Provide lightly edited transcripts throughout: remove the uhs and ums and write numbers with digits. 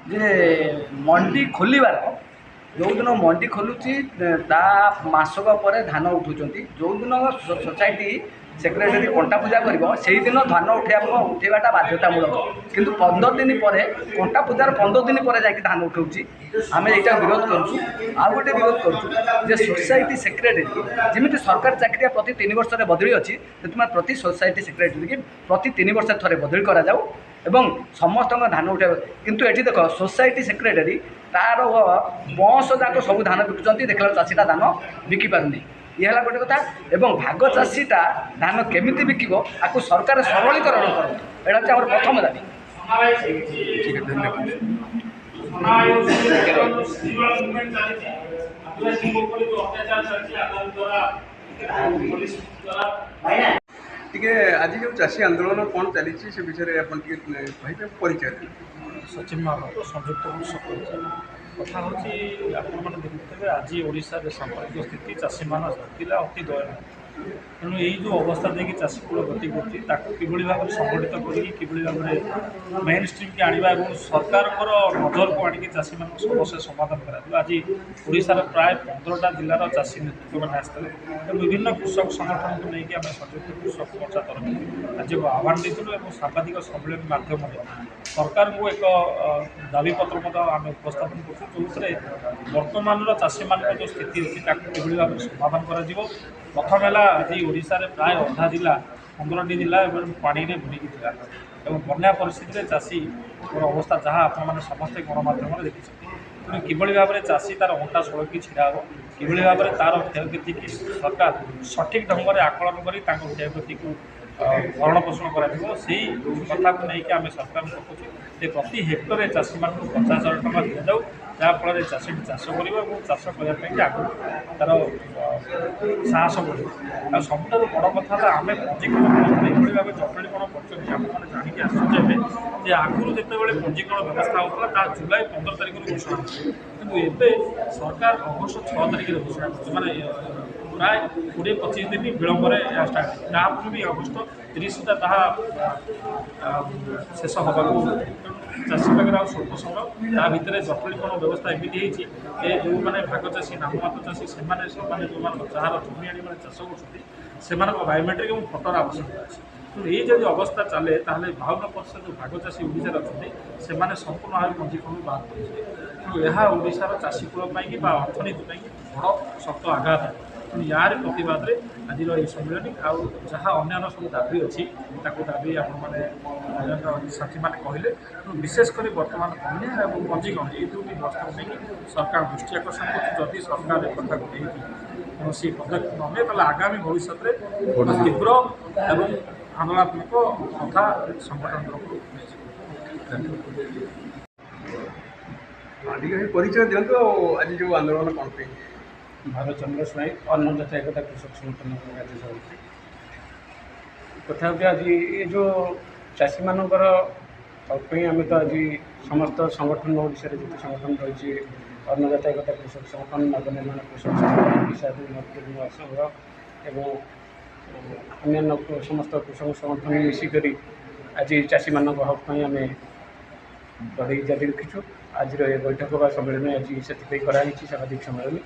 ଯେ ମଣ୍ଡି ଖୋଲିବାର ଯେଉଁଦିନ ମଣ୍ଡି ଖୋଲୁଛି ତା ମାସକ ପରେ ଧାନ ଉଠୁଛନ୍ତି। ଯେଉଁଦିନ ସୋସାଇଟି ସେକ୍ରେଟାରୀ କଣ୍ଟା ପୂଜା କରିବ ସେଇଦିନ ଧାନ ଉଠାଇବାଟା ବାଧ୍ୟତାମୂଳକ, କିନ୍ତୁ 15 ଦିନ ପରେ କଣ୍ଟା ପୂଜାର 15 ଦିନ ପରେ ଯାଇକି ଧାନ ଉଠାଉଛି। ଆମେ ଏଇଟା ବିରୋଧ କରୁଛୁ। ଆଉ ଗୋଟେ ବିରୋଧ କରୁଛୁ ଯେ ସୋସାଇଟି ସେକ୍ରେଟାରୀ ଯେମିତି ସରକାରୀ ଚାକିରିଆ ପ୍ରତି 3 ବର୍ଷରେ ବଦଳି ଅଛି, ସେଥିପାଇଁ ପ୍ରତି ସୋସାଇଟି ସେକ୍ରେଟାରୀକି ପ୍ରତି 3 ବର୍ଷ ଥରେ ବଦଳି କରାଯାଉ ଏବଂ ସମସ୍ତଙ୍କ ଧାନ ଉଠାଇବ। କିନ୍ତୁ ଏଠି ଦେଖ ସୋସାଇଟି ସେକ୍ରେଟାରୀ ତାର ବଂଶ ଯାକ ସବୁ ଧାନ ବିକୁଛନ୍ତି, ଦେଖିଲା ଚାଷୀଟା ଧାନ ବିକିପାରୁନି। ଇଏ ହେଲା ଗୋଟେ କଥା। ଏବଂ ଭାଗ ଚାଷୀଟା ଧାନ କେମିତି ବିକିବ ଆକୁ ସରକାର ସରଳୀକରଣ କରନ୍ତୁ, ଏଇଟା ହେଉଛି ଆମର ପ୍ରଥମ ଦାବି। ठीक है, धन्यवाद। टिके आज जो चाषी आंदोलन कौन चली से विषय आप परिचय दें। सचिन महाराज संयुक्त कृषक कथा हूँ आपने देखुथे आज ओडार सांप्रतिक स्थिति चाषी मान स्थिति अति दयनीय। तेणु यही जो अवस्था देखिए चाषी कूल गति कर भाव संगठित कर भाव में मेन स्ट्रीम की आने और सरकार नजर को आनिक चाषी मान समस्या समाधान कर। आज ओडार प्राय 15टा जिलार चाषी नेतृत्व मैंने आसते विभिन्न कृषक संगठन को लेकिन आम संयुक्त कृषक मोर्चा तरफ आज आह्वान देलु और सांबादिक सम्मेलन माध्यम सरकार को एक दाबीपत्र आम उपस्थापन कर बर्तमान चाषी मान जो स्थिति अच्छी कि भाव समाधान कर। प्रथम है आज ओडार प्राय अधा जिला 15टी जिला पानी में बुड़ीकी था और बन्या परिस्थिति चाषी अवस्था जहाँ आपने समस्ते गणमाध्यम देखी तेणु किभली भाव में चाषी तार अंटा सड़की छिड़ा हे किभली भाव में तार क्षयक्षति की सरकार सठिक ढंग से आकलन कर क्षयक्षति को भरण पोषण कर कथा को लेकिन आम सरकार कहूँ प्रति हेक्टर चाषी मान 50,000 टଙ୍କା दि जाऊ जहाँफल चाषी चाष कर चाष करने आगे तार साहस बढ़। सबुठ बड़ कथा आम पंजीकरण ये भाव जटिलीकरण कर जानिक आश्चर्य आगुरी जिते पंजीकरण व्यवस्था होता जुलाई 15 तारिख घोषणा कि एवं सरकार अगस्ट 6 तारिख घोषणा कर प्राय 20-25 दिन विलम्ब स्टार्ट तापर भी अगस्ट 30 सुधा शेष होगा चाषी पाखे आ स्वल्प समय ता भितर जटिलीकरण व्यवस्था एमती है जो मैंने भाग चाषी नाममात्र चाषी से जहाँ जमी आनी चाष कर बायोमेट्रिक और फटोर आवश्यकता अच्छी। तो ये जब अवस्था चले 52% जो भाग चाषी ओडार अच्छे से संपूर्ण भाव पंजीकरण बात कर यह ओडार चाषी कूल कि अर्थनीति बड़ शक्त आघात। तेणु यार प्रतिवाद में आज ये सम्मेलन आउ जहाँ अन्य सब दाबी अच्छी दाबी आपने साथी मैंने कहले विशेषकर बर्तमान बन्या और पंजीकरण ये दुटी बस्तु नहीं सरकार दृष्टि आकर्षण करती सरकार एक कथा को कौन पदक्षेप नमे तो आगामी भविष्य में तीव्र और आंदोलनात्मक कथा संगठन तरफ परिचय दिखाँ आज जो आंदोलन कौन पे भारत चंद्र स्वाई अन्न जाता एकता कृषक संगठन राज्य सभापति कथा होती आज ये जो चाषी मानकर आम तो आज समस्त संगठन ओडिशा जिते संगठन रही अन्नदाता एकता कृषक संगठन नवनिर्माण कृषक संगठन विषाद मजदूर संघ एवं अन्य समस्त कृषक संगठन मिसिक आज चाषी मान हक आम लड़ाई जारी रखीचु। आज बैठक बा सम्मेलन आज से सांबादिक सम्मेलन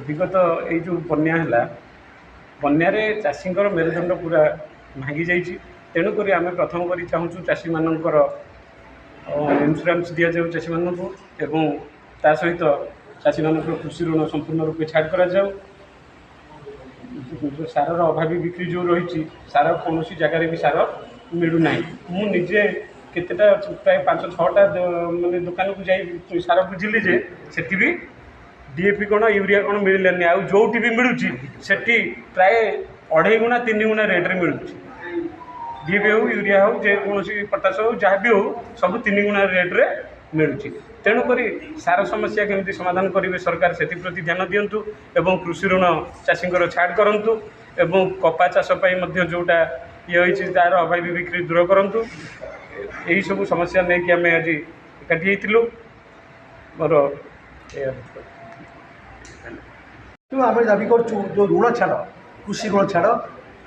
विगत ये जो बन्या है बन्यारे चाषींकर मेरुदंड पूरा भांगी जाइए। तेणुक आम प्रथम कर चाहूँ चाषी मानकर इन्शुरांस दि जाऊ चाषी मान एवं ता सहित चाषी मान कृषि ऋण संपूर्ण रूपे छाड़ करा जाऊ। सारर अभावी बिक्री जो रही सार कौन जगार भी सार मिलूना मुझे केतेटा प्राय 5-6टा माने दुकान को जाई सार बुझिली जे सेठी भी डीएपी कौन यूरिया कौन मिललानी आउ जोटी भी मिलूची सेठी प्राय 2.5 गुणा 3 गुणा रेट रे मिलूची। डीएपी हो यूरिया हो जेकोसी पटास हो जहाँ भी हो सब 3 गुणा रेट रे मिलूची। तेणुक सार समस्या केमती समाधान करेंगे सरकार से प्रति ध्यान दिंतु एवं कृषि ऋण चाषी छाड़ करूँ एवं कपा चाष जोटा ये होती तार अभावी बिक्री दूर करूँ। यही सब समस्या नहीं कि आम आज एकाठी मोर आम दाबी करूँ जो ऋण छाड़ कृषि ऋण छाड़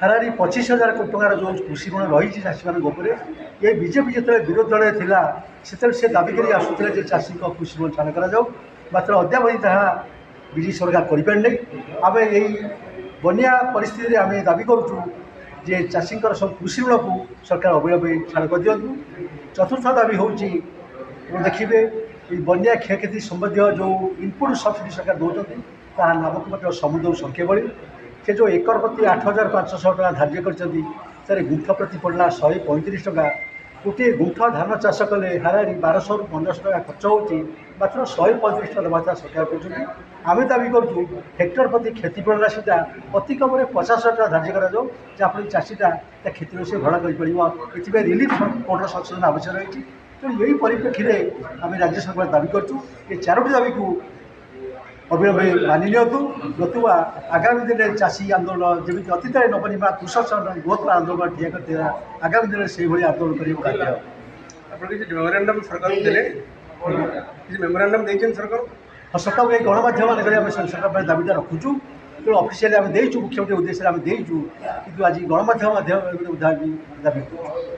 हारारी 25,000 कोटी टंकार जो कृषि ऋण रही चाषी मान ये बीजेपी जो विरोध दल था ସେତେବେଳେ ସେ ଦାବି କରି ଆସୁଥିଲେ ଯେ ଚାଷୀଙ୍କ କୃଷି ଋଣ ଛାଡ଼ କରାଯାଉ, ମାତ୍ର ଅଦ୍ୟାବଧି ତାହା ବିଜେପି ସରକାର କରିପାରିଲେ। ଆମେ ଏହି ବନ୍ୟା ପରିସ୍ଥିତିରେ ଆମେ ଦାବି କରୁଛୁ ଯେ ଚାଷୀଙ୍କର ସବୁ କୃଷି ଋଣକୁ ସରକାର ଅବିଳମ୍ବେ ଛାଡ଼ କରିଦିଅନ୍ତୁ। ଚତୁର୍ଥ ଦାବି ହେଉଛି ଦେଖିବେ এই ବନ୍ୟା କ୍ଷୟକ୍ଷତି ସମ୍ବନ୍ଧୀୟ ଯେଉଁ ଇନପୁଟ୍ ସବସିଡ଼ି ସରକାର ଦେଉଛନ୍ତି ତାହା ନାମକୁ ମଧ୍ୟ ସମୁଦ୍ରରୁ ସଂଖ୍ୟା ଭଳି। ସେ ଯେଉଁ ଏକର ପ୍ରତି 8,500 ଟଙ୍କା ଧାର୍ଯ୍ୟ କରିଛନ୍ତି ସେଥିରେ ଗୁଣ୍ଠ ପ୍ରତି ପଡ଼ିଲା 135 ଟଙ୍କା। ଗୋଟିଏ ଗୁଣ୍ଠ ଧାନ ଚାଷ କଲେ ହାରାହାରି 1200ରୁ 1500 ଟଙ୍କା ଖର୍ଚ୍ଚ ହେଉଛି, ମାତ୍ର 135 ଟଙ୍କା ଦେବା ସରକାର କରୁଛନ୍ତି। ଆମେ ଦାବି କରୁଛୁ ହେକ୍ଟର ପ୍ରତି କ୍ଷତିପୂରଣ ରାଶିଟା ଅତି କମରେ 50,000 ଟଙ୍କା ଧାର୍ଯ୍ୟ କରାଯାଉ, ଯାହାଫଳରେ ଚାଷୀଟା ତା କ୍ଷତିର ସେ ଭରଣା କରିପାରିବ। ଏଥିପାଇଁ ରିଲିଫ୍ କୋର୍ଟର ସଂଶୋଧନ ଆବଶ୍ୟକ ରହିଛି। ତେଣୁ ଏହି ପରିପ୍ରେକ୍ଷୀରେ ଆମେ ରାଜ୍ୟ ସରକାର ଦାବି କରୁଛୁ ଏ 4ଟି ଦାବିକୁ ଅବିଳମ୍ବେ ମାନି ନିଅନ୍ତୁ, ନତୁବା ଆଗାମୀ ଦିନରେ ଚାଷୀ ଆନ୍ଦୋଳନ ଯେମିତି ଅତୀତରେ ନବନିର୍ମାଣ କୃଷକ ସଂଗଠନ ବୃହତ୍ତର ଆନ୍ଦୋଳନ ଠିଆ କରିଥିଲା, ଆଗାମୀ ଦିନରେ ସେହିଭଳି ଆନ୍ଦୋଳନ କରିବାକୁ ବାଧ୍ୟ ହେବ। ଆପଣ କିଛି ମେମୋରାଣ୍ଡମ୍ ସରକାରକୁ ଦେଲେ, କିଛି ମେମୋରାଣ୍ଡମ୍ ଦେଇଛନ୍ତି ସରକାର? ହଁ, ସରକାରକୁ ଏଇ ଗଣମାଧ୍ୟମ ମାନଙ୍କରେ ଆମେ ସରକାର ପାଇଁ ଦାବିଟା ରଖୁଛୁ। ତେଣୁ ଅଫିସିଆଲି ଆମେ ଦେଇଛୁ, ମୁଖ୍ୟମନ୍ତ୍ରୀ ଉଦ୍ଦେଶ୍ୟରେ ଆମେ ଦେଇଛୁ, କିନ୍ତୁ ଆଜି ଗଣମାଧ୍ୟମ ମାଧ୍ୟମରେ ଦାବି କରୁଛୁ।